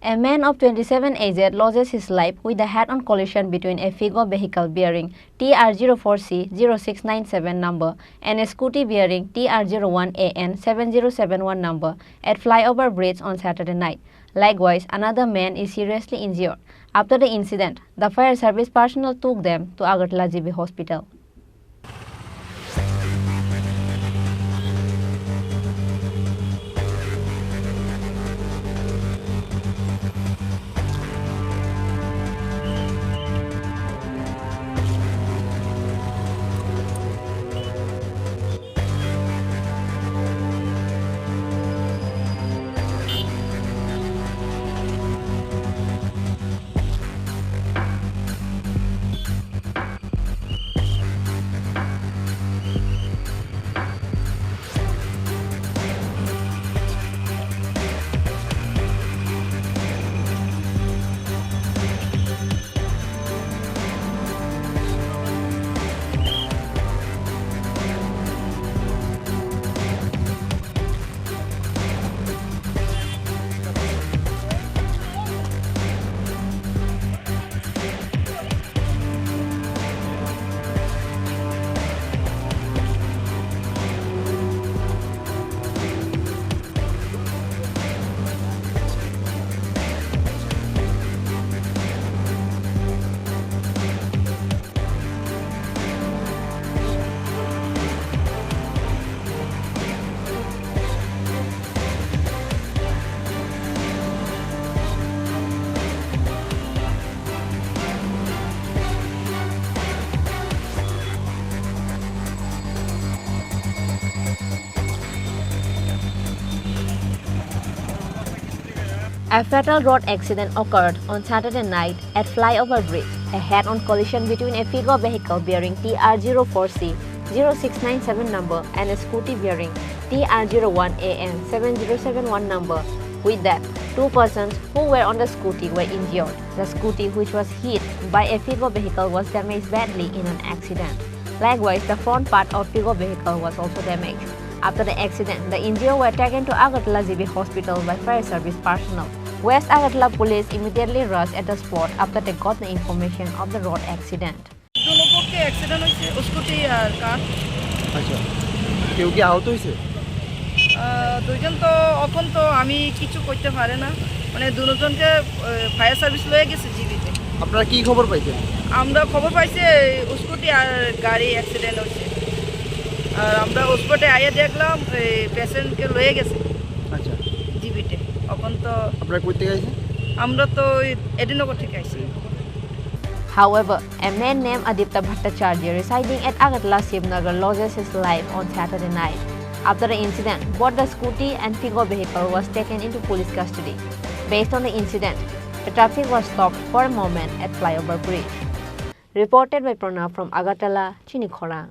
A man of 27 aged loses his life with a head-on collision between a Figo vehicle bearing TR04C0697 number and a Scooty bearing TR01AN7071 number at flyover bridge on Saturday night. Likewise, another man is seriously injured. After the incident, the fire service personnel took them to Agartala GB Hospital. A fatal road accident occurred on Saturday night at Flyover Bridge, a head-on collision between a Figo vehicle bearing TR04C0697 number and a Scooty bearing TR01AN7071 number. With that, two persons who were on the Scooty were injured. The Scooty, which was hit by a Figo vehicle, was damaged badly in an accident. Likewise, the front part of Figo vehicle was also damaged. After the accident, the injured were taken to Agartala GB Hospital by fire service personnel. West Agartala police immediately rushed at the spot after they got the information of the road accident. accident Scooty car. কেউ কি আহত হয়েছে? দুইজন তো এখন তো আমি কিছু করতে পারে না, মানে দুজনকে ফায়ার সার্ভিস লয়ে গেছে জিবিতে। আপনারা কি খবর পাইছেন? আমরা খবর পাইছি স্কুটি আর গাড়ি অ্যাক্সিডেন্ট হয়েছে, আর আমরা স্পটে আইয়া দেখলাম পেশেন্টকে লয়ে গেছে। আচ্ছা, জিবিতে। এখন তো আপনারা কই থেকে আইছেন? আমরা তো এডিনগর থেকে আইছি। However, a man named Aditya Bhattacharya residing at Agartala Shivnagar loses his life on Saturday night. After the incident, both the Scooty and Figo vehicle was taken into police custody. Based on the incident, the traffic was stopped for a moment at Flyover Bridge. Reported by Pranav from Agartala, Chini, Khorang.